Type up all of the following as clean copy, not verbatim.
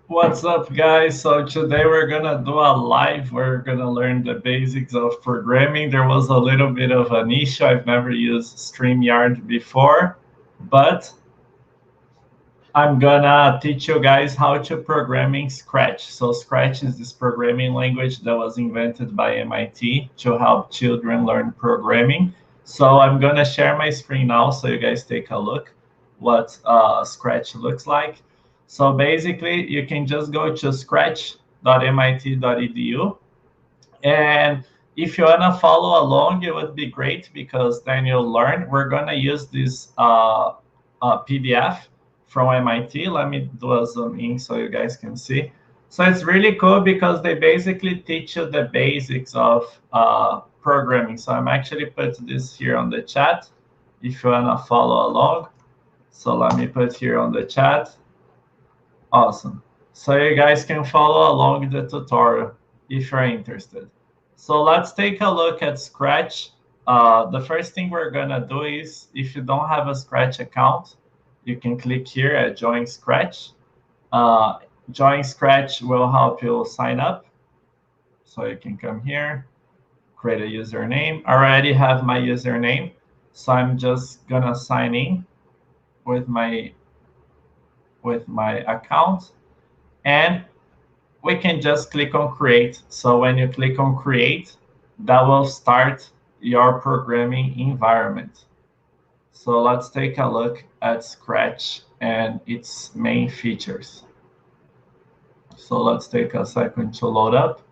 What's up, guys? So today we're gonna do a live. We're gonna learn the basics of programming. There was a little bit of an issue. I've never used StreamYard before, but I'm gonna teach you guys how to program in Scratch. So Scratch is this programming language that was invented by MIT to help children learn programming. So I'm gonna share my screen now so you guys take a look what Scratch looks like. So basically, you can just go to scratch.mit.edu, and if you wanna follow along, it would be great because then you'll learn. We're gonna use this PDF from MIT. Let me do a zoom in so you guys can see. So it's really cool because they basically teach you the basics of programming. So I'm actually put this here on the chat if you wanna follow along. So let me put here on the chat. Awesome. So you guys can follow along the tutorial if you're interested. So let's take a look at Scratch. The first thing we're gonna do is, if you don't have a Scratch account, you can click here at Join Scratch. Uh, Join Scratch will help you sign up. So you can come here, create a username. I already have my username, so I'm just gonna sign in with my account, and we can just click on create. So when you click on create, that will start your programming environment. So let's take a look at Scratch and its main features. So let's take a second to load up.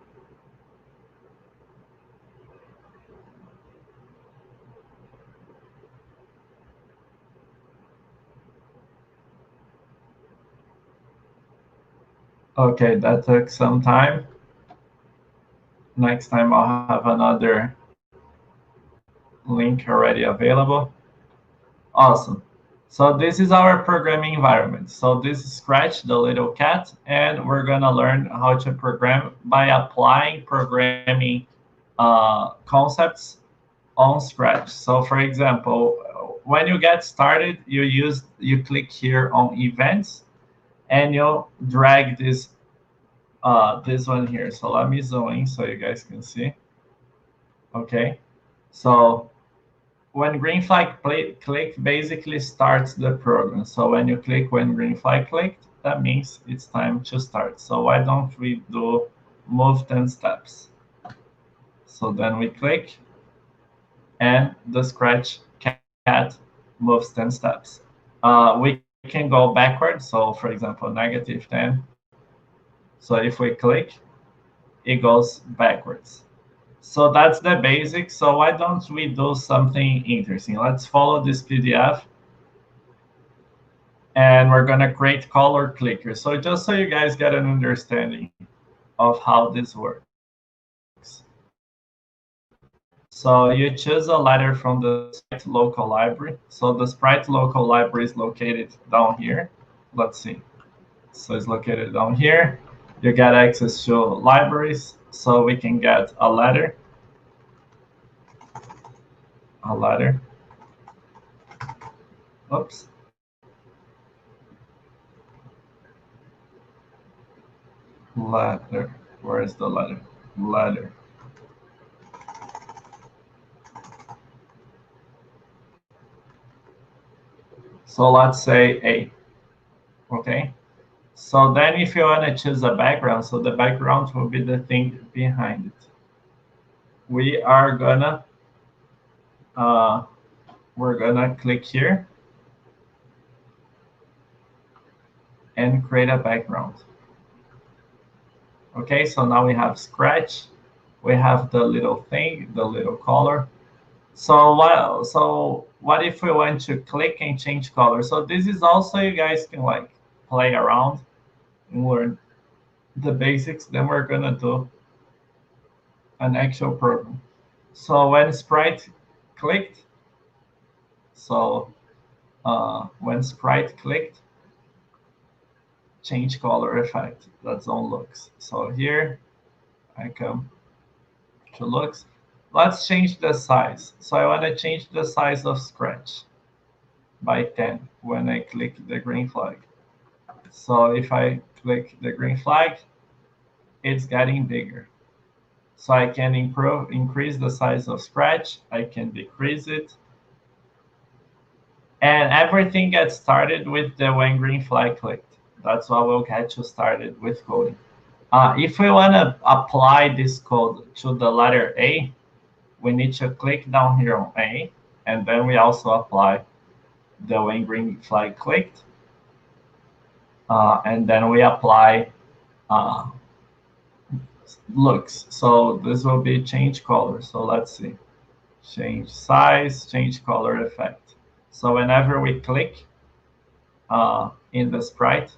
Okay, that took some time. Next time I'll have another link already available. Awesome. So this is our programming environment. So this is Scratch, the little cat, and we're gonna learn how to program by applying programming concepts on Scratch. So for example, when you get started, you click here on events, and you drag this one here. So let me zoom in so you guys can see. Okay. So when green flag click basically starts the program. So when you click when green flag clicked, that means it's time to start. So why don't we do move 10 steps? So then we click, and the Scratch cat moves 10 steps. We can go backwards. So for example, -10. So if we click, it goes backwards. So that's the basics. So why don't we do something interesting? Let's follow this PDF, and we're gonna create color clickers. So just so you guys get an understanding of how this works. So you choose a letter from the Sprite local library. So the Sprite local library is located down here. Let's see. So it's located down here. You get access to libraries, so we can get a letter, a letter. Oops. Letter. Where is the letter? Letter. So let's say A. Okay. So then if you want to choose a background, so the background will be the thing behind it. We are gonna uh, we're gonna click here and create a background. Okay, so now we have Scratch. We have the little thing, the little color. So what if we want to click and change color? So this is also, you guys can like play around and learn the basics. Then we're gonna do an actual program. So when Sprite clicked, so when Sprite clicked, change color effect. That's on looks. So here I come to looks. Let's change the size. So I want to change the size of Scratch by 10 when I click the green flag. So if I click the green flag, it's getting bigger. So I can increase the size of Scratch. I can decrease it. And everything gets started with the when green flag clicked. That's what will get you started with coding. If we want to apply this code to the letter A, we need to click down here on A, and then we also apply the when green flag clicked. And then we apply looks. So this will be change color. So let's see. Change size, change color effect. So whenever we click in the sprite,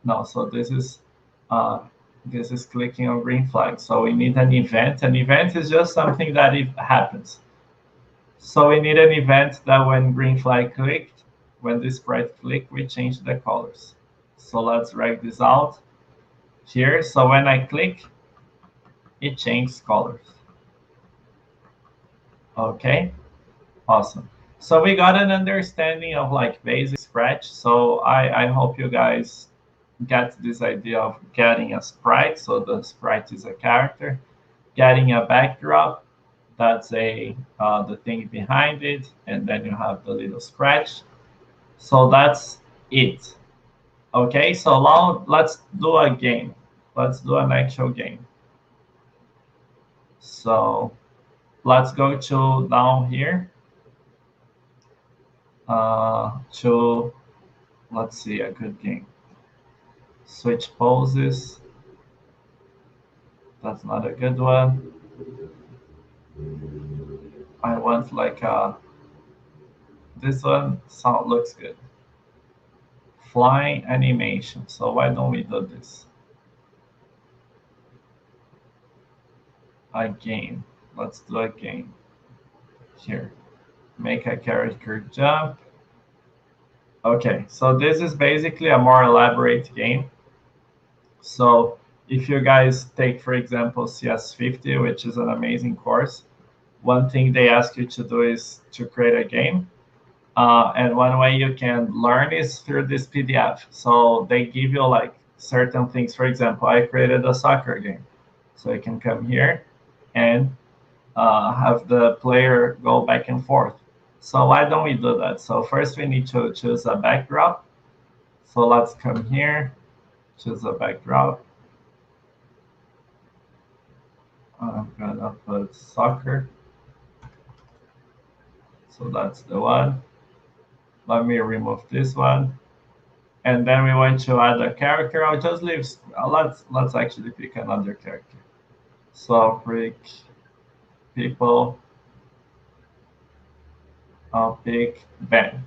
no, so this is clicking on green flag. So we need an event. An event is just something that it happens. So we need an event that when green flag clicked, when the sprite click, we change the colors. So let's drag this out here. So when I click, it changes colors. Okay, awesome. So we got an understanding of like basic Scratch. So I hope you guys get this idea of getting a sprite. So the sprite is a character, getting a backdrop, that's the thing behind it, and then you have the little Scratch. So that's it. Okay, so now let's do a game. Let's do an actual game. So let's go to down here to, let's see, a good game. Switch poses. That's not a good one. I want like this one looks good. Flying animation. So why don't we do this? A game. Let's do a game. Here. Make a character jump. Okay, so this is basically a more elaborate game. So if you guys take, for example, CS50, which is an amazing course, one thing they ask you to do is to create a game. And one way you can learn is through this PDF. So they give you like certain things. For example, I created a soccer game. So I can come here and have the player go back and forth. So why don't we do that? So first we need to choose a backdrop. So let's come here, choose a backdrop. I'm gonna put soccer. So that's the one. Let me remove this one. And then we want to add a character. I'll just leave, let's actually pick another character. So pick people, I'll pick Ben.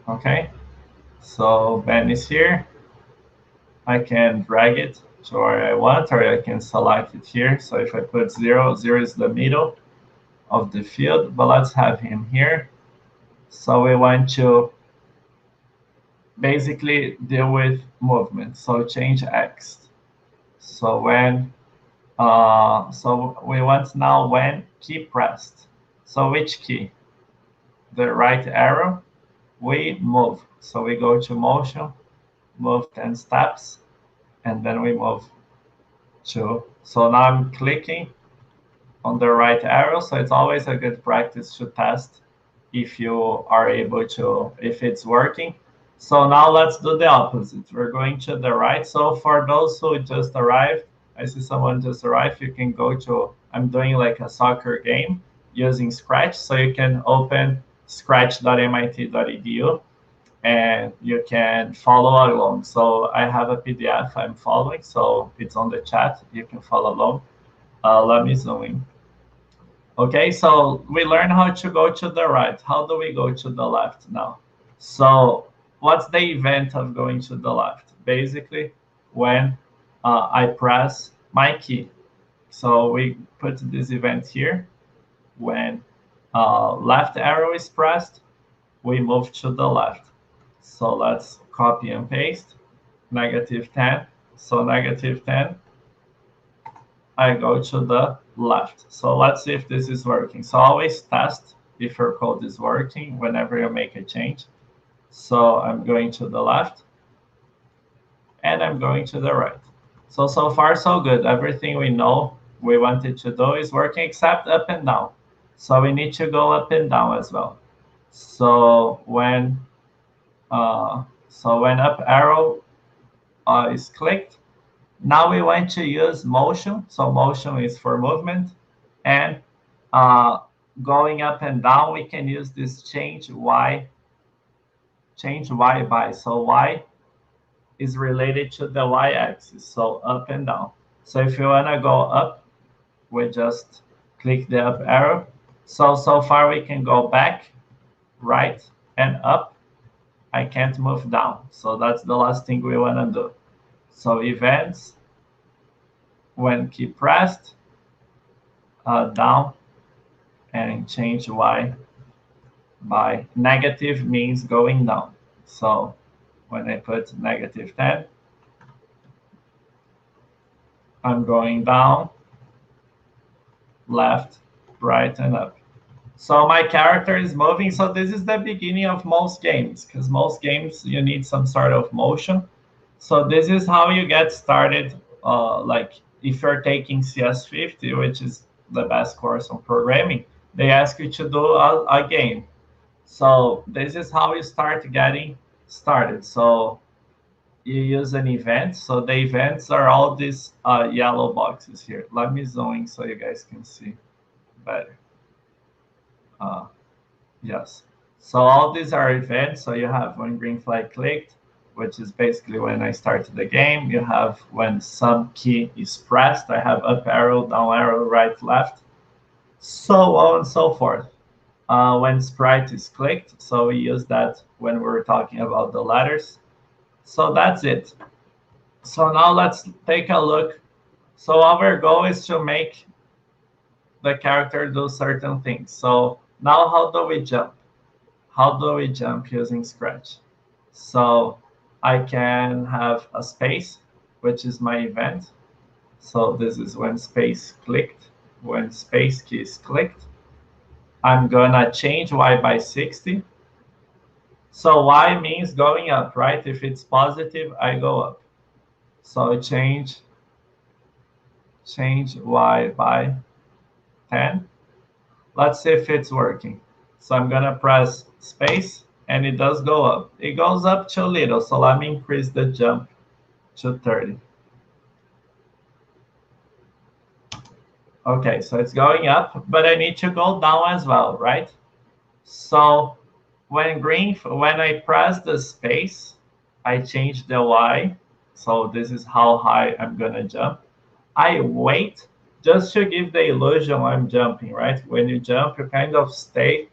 Okay, so Ben is here. I can drag it to where I want, or I can select it here. So if I put 0, 0 is the middle of the field, but let's have him here. So we want to basically deal with movement. So change X. So when, so we want now when key pressed. So which key? The right arrow, we move. So we go to motion, move 10 steps, and then we move 2. So now I'm clicking on the right arrow. So it's always a good practice to test if you are able to, if it's working. So now let's do the opposite. We're going to the right. So for those who just arrived, I see someone just arrived, you can go to, I'm doing like a soccer game using Scratch. So you can open scratch.mit.edu and you can follow along. So I have a PDF I'm following, so it's on the chat. You can follow along. Let me zoom in. Okay, so we learned how to go to the right. How do we go to the left now? So what's the event of going to the left? Basically, when I press my key. So we put this event here. When left arrow is pressed, we move to the left. So let's copy and paste, -10. So -10, I go to the left. So let's see if this is working. So always test if your code is working whenever you make a change. So I'm going to the left. and I'm going to the right. So far so good. Everything we know we wanted to do is working except up and down. So we need to go up and down as well. So when up arrow is clicked, now we want to use motion. So motion is for movement, and uh, going up and down, we can use this change y by. So y is related to the y-axis, so up and down. So if you want to go up, we just click the up arrow. So far we can go back, right, and up. I can't move down. So that's the last thing we want to do. So events, when key pressed, down, and change y by negative means going down. So when I put -10, I'm going down, left, right, and up. So my character is moving. So this is the beginning of most games, because most games you need some sort of motion. So this is how you get started. Like if you're taking CS50, which is the best course on programming, they ask you to do a game. So this is how you start getting started. So you use an event. So the events are all these yellow boxes here. Let me zoom in so you guys can see better. Yes. So all these are events. So you have when green flag clicked, which is basically when I started the game. You have when some key is pressed. I have up arrow, down arrow, right, left, so on and so forth. When sprite is clicked, so we use that when we were talking about the letters. So that's it. So now let's take a look. So our goal is to make the character do certain things. So now how do we jump? How do we jump using Scratch? So I can have a space, which is my event. So this is when space clicked. When space key is clicked, I'm gonna change y by 60. So y means going up, right? If it's positive, I go up. So I change y by 10. Let's see if it's working. So I'm gonna press space and it does go up. It goes up too little, so let me increase the jump to 30. Okay, so it's going up, but I need to go down as well, right? So when I press the space, I change the Y. So this is how high I'm gonna jump. I wait just to give the illusion I'm jumping, right? When you jump, you kind of stay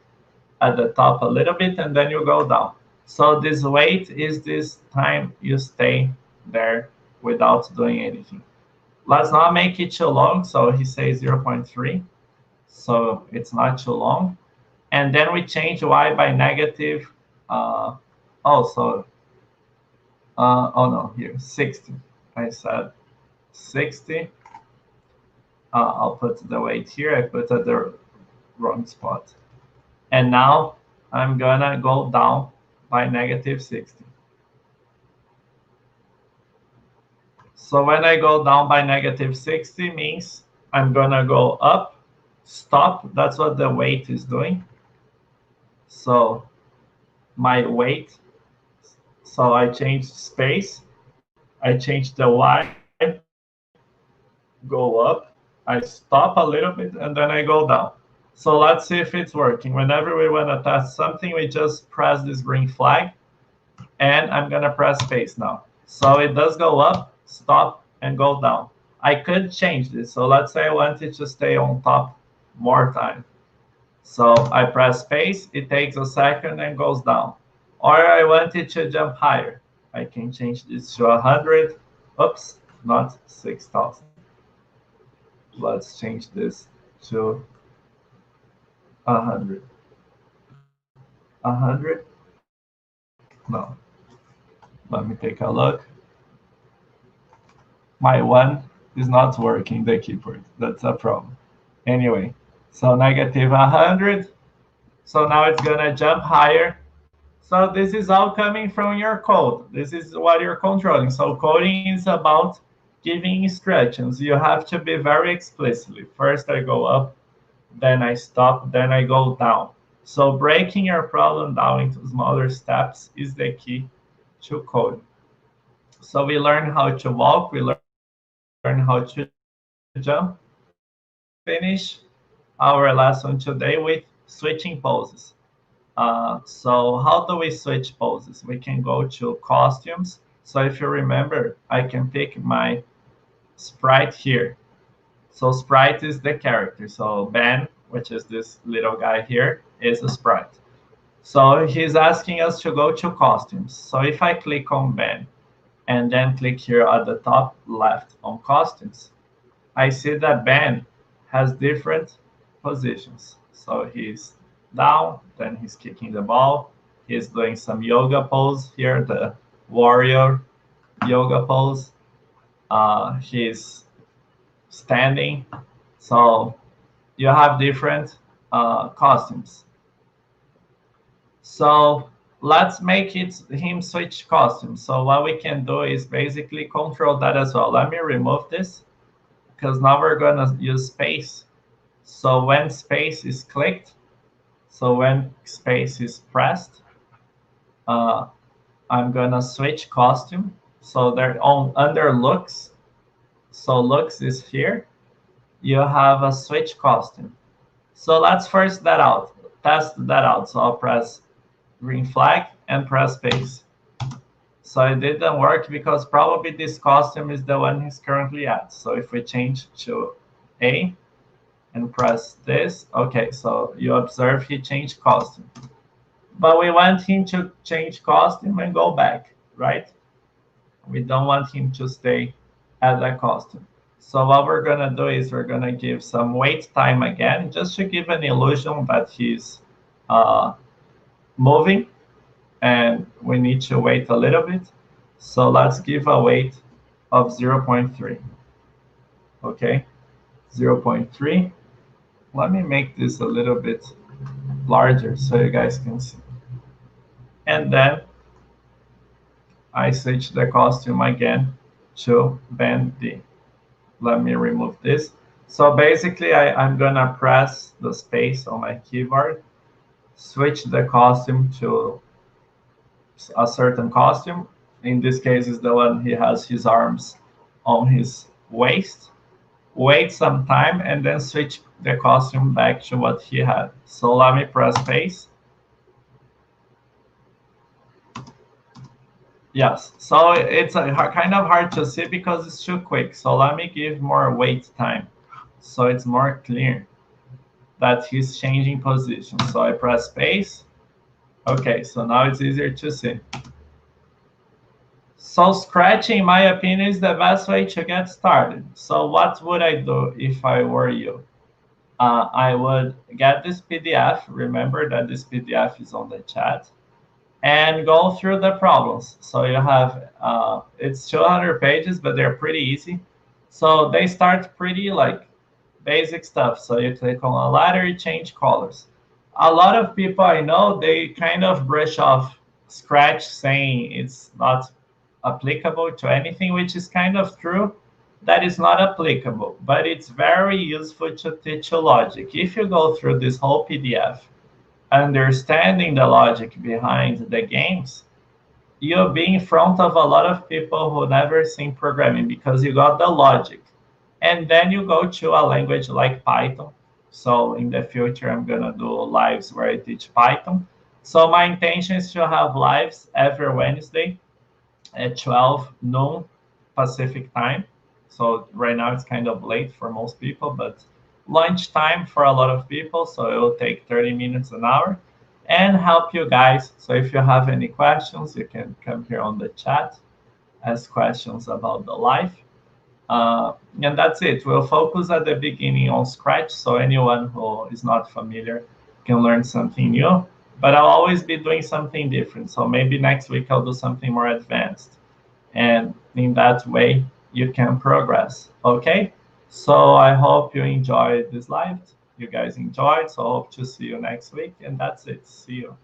at the top a little bit and then you go down. So this wait is this time you stay there without doing anything. Let's not make it too long. So he says 0.3. So it's not too long. And then we change y by negative. Oh, no, here, 60. I said 60. I'll put the weight here. I put at the wrong spot. And now I'm gonna go down by -60. So when I go down by -60 means I'm gonna go up, stop. That's what the weight is doing. So my weight, so I change space, I change the Y, go up, I stop a little bit, and then I go down. So let's see if it's working. Whenever we want to test something, we just press this green flag, and I'm gonna press space now. So it does go up, stop, and go down. I could change this. So let's say I wanted to stay on top more time. So I press space, it takes a second and goes down. Or I wanted to jump higher. I can change this to 100. Oops, not 6,000. Let's change this to 100. 100? No. Let me take a look. My one is not working, the keyboard. That's a problem. Anyway, so -100. So now it's gonna jump higher. So this is all coming from your code. This is what you're controlling. So coding is about giving instructions. You have to be very explicitly. First I go up, then I stop, then I go down. So breaking your problem down into smaller steps is the key to coding. So we learn how to walk, we learn how to jump. Let's finish our lesson today with switching poses. So how do we switch poses? We can go to costumes. So if you remember, I can pick my sprite here. So sprite is the character. So Ben, which is this little guy here, is a sprite. So he's asking us to go to costumes. So if I click on Ben and then click here at the top left on costumes, I see that Ben has different positions. So he's down, then he's kicking the ball. He's doing some yoga pose here, the warrior yoga pose. He's standing. So you have different costumes. So let's make him switch costumes. So what we can do is basically control that as well. Let me remove this because now we're gonna use space. So when space is clicked, so when space is pressed, I'm gonna switch costume. So they're on under looks. So looks is here. You have a switch costume. So let's first that out, test that out. So I'll press green flag and press space. So it didn't work because probably this costume is the one he's currently at. So if we change to A and press this, okay, so you observe he changed costume. But we want him to change costume and go back, right? We don't want him to stay at that costume. So what we're gonna do is we're gonna give some wait time again, just to give an illusion that he's moving, and we need to wait a little bit. So let's give a wait of 0.3. Okay, 0.3. Let me make this a little bit larger so you guys can see. And then I switch the costume again to Ben D. Let me remove this. So basically, I'm gonna press the space on my keyboard, switch the costume to a certain costume. In this case, is the one he has his arms on his waist. Wait some time and then switch the costume back to what he had. So let me press space. Yes, so it's kind of hard to see because it's too quick. So let me give more wait time so it's more clear that he's changing position. So I press space. Okay, so now it's easier to see. So scratching, in my opinion, is the best way to get started. So what would I do if I were you? I would get this PDF. Remember that this PDF is on the chat. And go through the problems. So you have, it's 200 pages, but they're pretty easy. So they start pretty like basic stuff. So you click on a ladder, you change colors. A lot of people I know, they kind of brush off Scratch saying it's not applicable to anything, which is kind of true. That is not applicable, but it's very useful to teach you logic. If you go through this whole PDF, understanding the logic behind the games, you'll be in front of a lot of people who never seen programming because you got the logic. And then you go to a language like Python. So in the future, I'm gonna do lives where I teach Python. So my intention is to have lives every Wednesday at 12 noon Pacific time. So right now it's kind of late for most people, but lunchtime for a lot of people. So it will take 30 minutes, an hour, and help you guys. So if you have any questions, you can come here on the chat, ask questions about the live. And that's it. We'll focus at the beginning on Scratch, so anyone who is not familiar can learn something new. But I'll always be doing something different. So maybe next week I'll do something more advanced. And in that way, you can progress. Okay? So I hope you enjoyed this live. You guys enjoyed. So I hope to see you next week. And that's it. See you.